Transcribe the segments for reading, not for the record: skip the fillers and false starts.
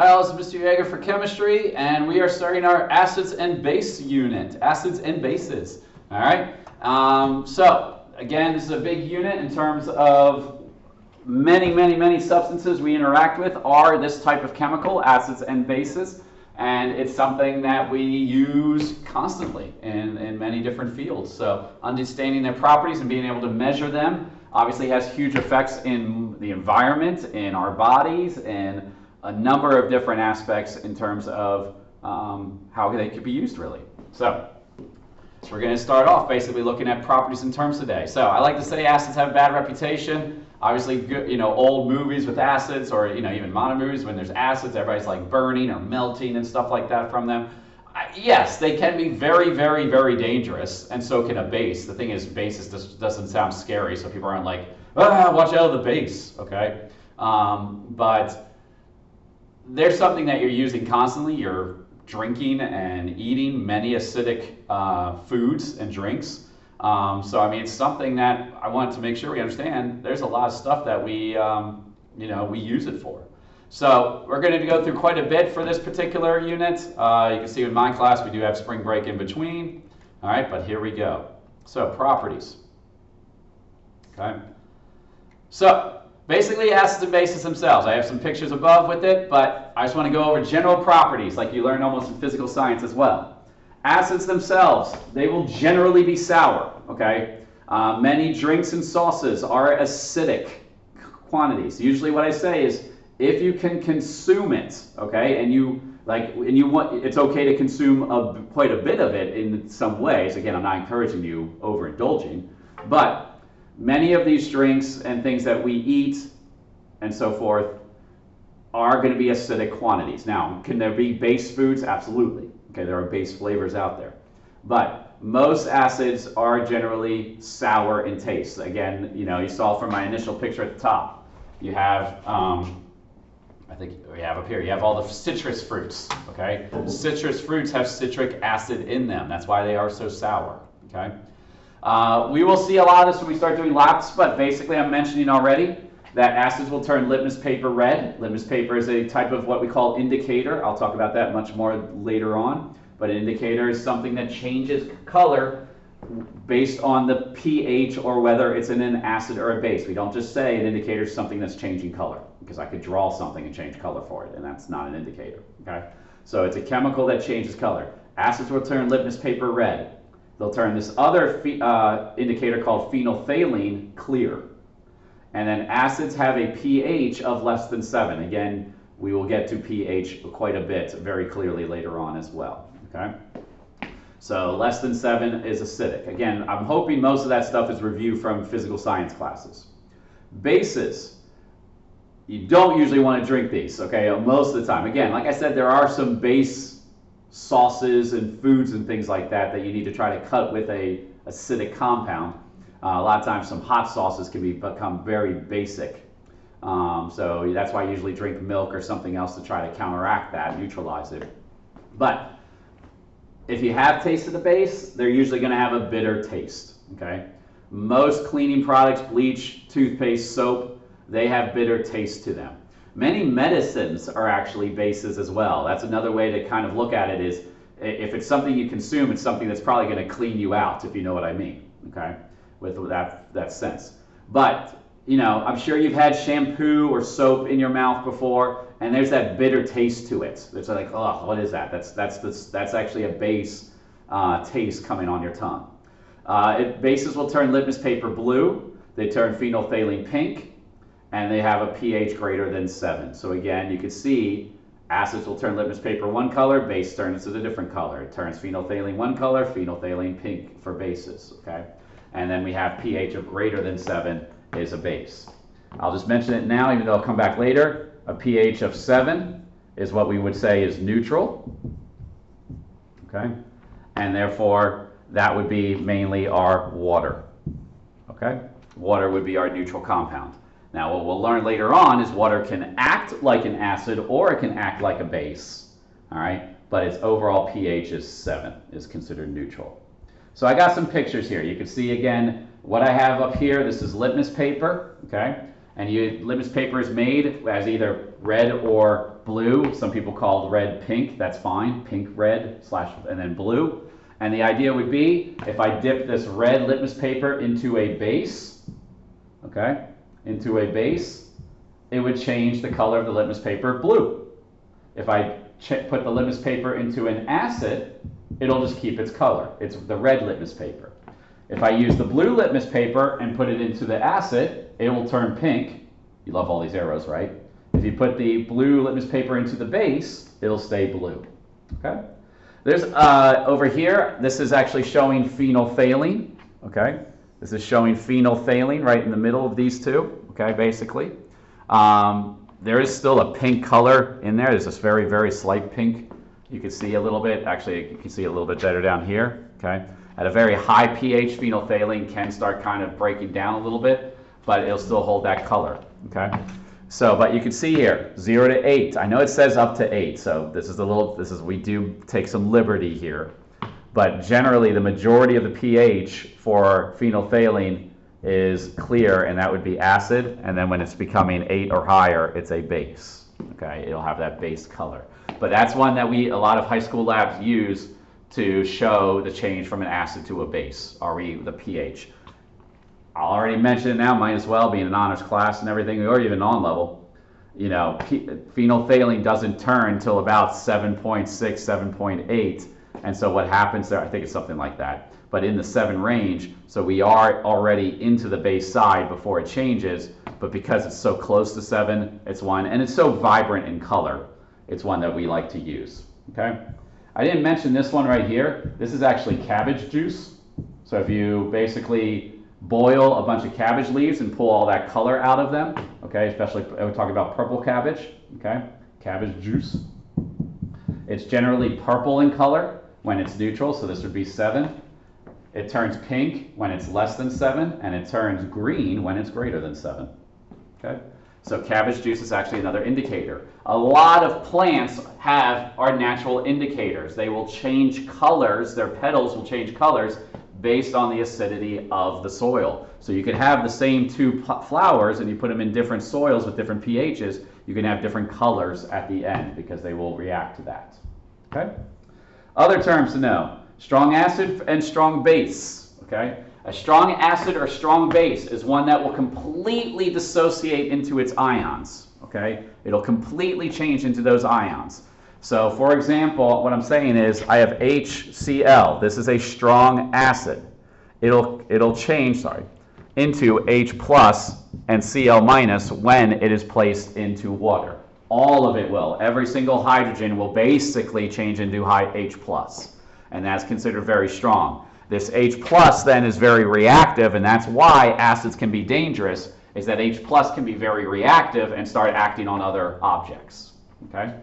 Hi, all, this is Mr. Yeager for chemistry, and we are starting our acids and base unit. Acids and bases. All right. So again, this is a big unit in terms of many substances we interact with are this type of chemical, acids and bases, and it's something that we use constantly in many different fields. So understanding their properties and being able to measure them obviously has huge effects in the environment, in our bodies, and a number of different aspects in terms of how they could be used, really. So we're going to start off basically looking at properties and terms today. So I like to say acids have a bad reputation. Obviously, old movies with acids, or even modern movies, when there's acids, everybody's like burning or melting and stuff like that from them. Yes, they can be very dangerous, and so can a base. The thing is, bases doesn't sound scary, so people aren't like, watch out of the base, okay? But there's something that you're using constantly. You're drinking and eating many acidic foods and drinks. So I mean, it's something that I want to make sure we understand. There's a lot of stuff that we use it for. So we're going to go through quite a bit for this particular unit. You can see in my class we do have spring break in between. All right, but here we go. So properties. Okay. So basically, acids and bases themselves. I have some pictures above with it, but I just want to go over general properties like you learn almost in physical science as well. Acids themselves, they will generally be sour, okay? Many drinks and sauces are acidic quantities. Usually what I say is, if you can consume it, okay, it's okay to consume quite a bit of it in some ways. Again, I'm not encouraging you overindulging, but many of these drinks and things that we eat and so forth are going to be acidic quantities. Now, can there be base foods? Absolutely. Okay, there are base flavors out there. But most acids are generally sour in taste. Again, you saw from my initial picture at the top, you have, I think we have up here, you have all the citrus fruits, okay? Citrus fruits have citric acid in them. That's why they are so sour, okay? We will see a lot of this when we start doing laps, but basically I'm mentioning already that acids will turn litmus paper red. Litmus paper is a type of what we call indicator. I'll talk about that much more later on. But an indicator is something that changes color based on the pH or whether it's in an acid or a base. We don't just say an indicator is something that's changing color, because I could draw something and change color for it, and that's not an indicator. Okay? So it's a chemical that changes color. Acids will turn litmus paper red. They'll turn this other indicator called phenolphthalein clear. And then acids have a pH of less than 7. Again, we will get to pH quite a bit very clearly later on as well. Okay? So less than 7 is acidic. Again, I'm hoping most of that stuff is review from physical science classes. Bases. You don't usually want to drink these, okay, most of the time. Again, like I said, there are some base sauces and foods and things like that that you need to try to cut with a acidic compound. A lot of times some hot sauces can become very basic. So that's why I usually drink milk or something else to try to counteract that, neutralize it. But if you have tasted the base, they're usually going to have a bitter taste. Okay? Most cleaning products, bleach, toothpaste, soap, they have bitter taste to them. Many medicines are actually bases as well. That's another way to kind of look at it is, if it's something you consume, it's something that's probably going to clean you out, if you know what I mean. Okay? With that sense. But, I'm sure you've had shampoo or soap in your mouth before, and there's that bitter taste to it. It's like, oh, what is that? That's actually a base taste coming on your tongue. Bases will turn litmus paper blue. They turn phenolphthalein pink, and they have a pH greater than 7. So again, you can see acids will turn litmus paper one color, base turns it a different color. It turns phenolphthalein one color, phenolphthalein pink for bases. Okay. And then we have pH of greater than 7 is a base. I'll just mention it now, even though I'll come back later. A pH of 7 is what we would say is neutral. Okay? And therefore, that would be mainly our water. Okay? Water would be our neutral compound. Now, what we'll learn later on is water can act like an acid or it can act like a base. All right? But its overall pH is 7, is considered neutral. So I got some pictures here. You can see again what I have up here. This is litmus paper, okay? And litmus paper is made as either red or blue. Some people call it red pink. That's fine. Pink, red, and then blue. And the idea would be if I dip this red litmus paper into a base, okay, into a base, it would change the color of the litmus paper blue. If I put the litmus paper into an acid, it'll just keep its color. It's the red litmus paper. If I use the blue litmus paper and put it into the acid, it will turn pink. You love all these arrows, right? If you put the blue litmus paper into the base, it'll stay blue. Okay? There's over here, this is actually showing phenolphthalein. Okay? This is showing phenolphthalein right in the middle of these two. Okay, basically. There is still a pink color in there. There's this very, very slight pink. You can see a little bit. Actually, you can see a little bit better down here. Okay? At a very high pH, phenolphthalein can start kind of breaking down a little bit, but it'll still hold that color. Okay? So, but you can see here, 0 to 8. I know it says up to 8, so we do take some liberty here. But generally, the majority of the pH for phenolphthalein is clear, and that would be acid. And then when it's becoming 8 or higher, it's a base. Okay? It'll have that base color. But that's one that a lot of high school labs use to show the change from an acid to a base, the pH. I'll already mention it now, might as well, being an honors class and everything, or even on-level. You know, phenolphthalein doesn't turn until about 7.6, 7.8, and so what happens there, I think it's something like that, but in the 7 range, so we are already into the base side before it changes, but because it's so close to 7, it's one, and it's so vibrant in color, it's one that we like to use, okay? I didn't mention this one right here. This is actually cabbage juice. So if you basically boil a bunch of cabbage leaves and pull all that color out of them, okay, especially we're talking about purple cabbage, okay, cabbage juice. It's generally purple in color when it's neutral, so this would be 7. It turns pink when it's less than 7, and it turns green when it's greater than 7, okay? So cabbage juice is actually another indicator. A lot of plants are natural indicators. They will change colors, their petals will change colors based on the acidity of the soil. So you could have the same 2 flowers and you put them in different soils with different pHs, you can have different colors at the end because they will react to that. Okay? Other terms to know, strong acid and strong base. Okay? A strong acid or strong base is one that will completely dissociate into its ions. Okay? It'll completely change into those ions. So, for example, what I'm saying is I have HCl. This is a strong acid. It'll change, into H plus and Cl minus when it is placed into water. All of it will. Every single hydrogen will basically change into H plus, and that's considered very strong. This H plus then is very reactive, and that's why acids can be dangerous, is that H plus can be very reactive and start acting on other objects. Okay?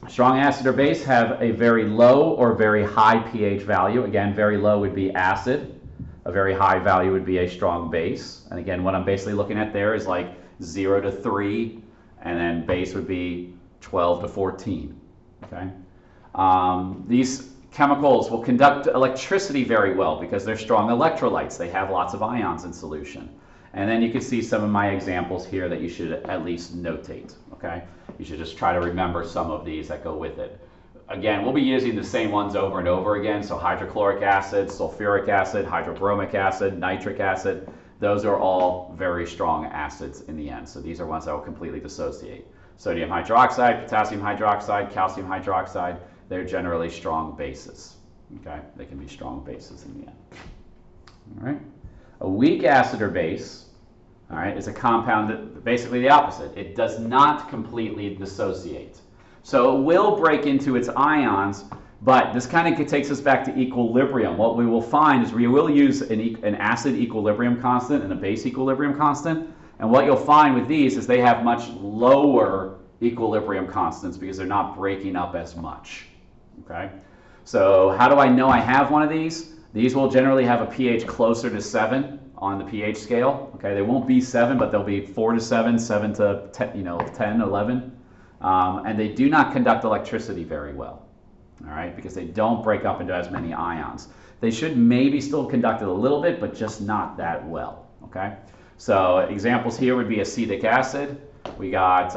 Strong acid or base have a very low or very high pH value. Again, very low would be acid. A very high value would be a strong base. And again, what I'm basically looking at there is like 0 to 3, and then base would be 12 to 14. Okay? These chemicals will conduct electricity very well because they're strong electrolytes. They have lots of ions in solution. And then you can see some of my examples here that you should at least notate. Okay? You should just try to remember some of these that go with it. Again, we'll be using the same ones over and over again. So hydrochloric acid, sulfuric acid, hydrobromic acid, nitric acid. Those are all very strong acids in the end. So these are ones that will completely dissociate. Sodium hydroxide, potassium hydroxide, calcium hydroxide, they're generally strong bases. Okay? They can be strong bases in the end. All right? A weak acid or base, all right, is a compound that basically the opposite. It does not completely dissociate. So it will break into its ions, but this kind of takes us back to equilibrium. What we will find is we will use an acid equilibrium constant and a base equilibrium constant. And what you'll find with these is they have much lower equilibrium constants because they're not breaking up as much. Okay? So how do I know I have one of these? These will generally have a pH closer to 7 on the pH scale. Okay, they won't be 7, but they'll be 4 to 7, 7 to 10, 10, 11. And they do not conduct electricity very well, all right, because they don't break up into as many ions. They should maybe still conduct it a little bit, but just not that well, okay? So examples here would be acetic acid. We got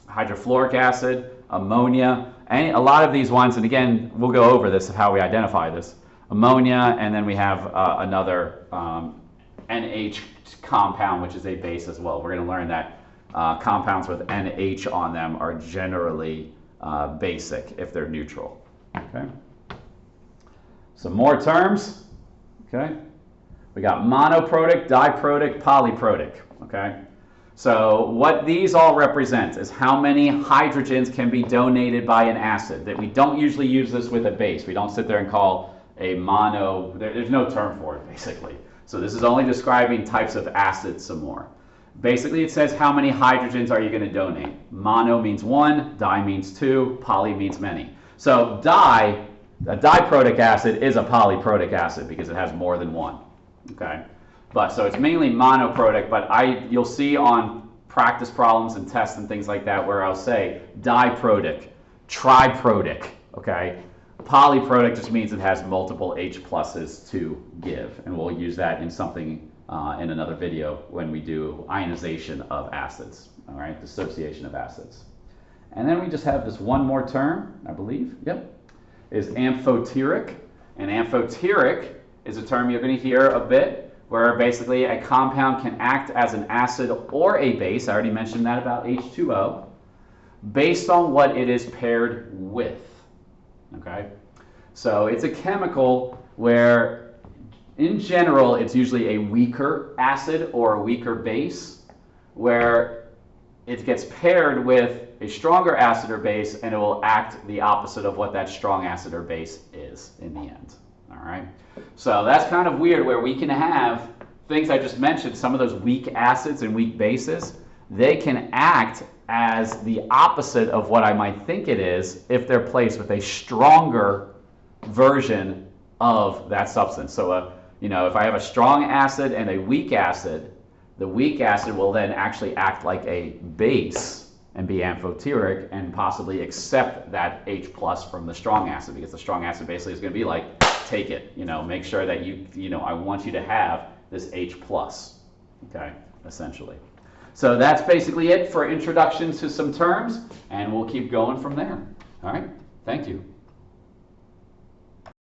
hydrofluoric acid, ammonia, and a lot of these ones, and again, we'll go over this of how we identify this. Ammonia, and then we have another NH compound, which is a base as well. We're going to learn that compounds with NH on them are generally basic if they're neutral. Okay. Some more terms. Okay. We got monoprotic, diprotic, polyprotic. Okay. So what these all represent is how many hydrogens can be donated by an acid. That we don't usually use this with a base. We don't sit there and call a mono, there's no term for it basically. So this is only describing types of acids some more. Basically it says how many hydrogens are you going to donate. Mono means one, di means two, poly means many. So a diprotic acid is a polyprotic acid because it has more than one. Okay. But so it's mainly monoprotic, but you'll see on practice problems and tests and things like that where I'll say diprotic, triprotic, okay? Polyprotic just means it has multiple H pluses to give, and we'll use that in something in another video when we do ionization of acids, all right, dissociation of acids. And then we just have this one more term, I believe, yep, is amphoteric. And amphoteric is a term you're going to hear a bit, where basically a compound can act as an acid or a base, I already mentioned that about H2O, based on what it is paired with, okay? So it's a chemical where, in general, it's usually a weaker acid or a weaker base, where it gets paired with a stronger acid or base, and it will act the opposite of what that strong acid or base is in the end, all right? So that's kind of weird where we can have things I just mentioned, some of those weak acids and weak bases, they can act as the opposite of what I might think it is if they're placed with a stronger version of that substance. So, if I have a strong acid and a weak acid, the weak acid will then actually act like a base and be amphoteric and possibly accept that H plus from the strong acid, because the strong acid basically is going to be like, take it, make sure that I want you to have this H plus, okay, essentially. So that's basically it for introduction to some terms, and we'll keep going from there. All right, thank you.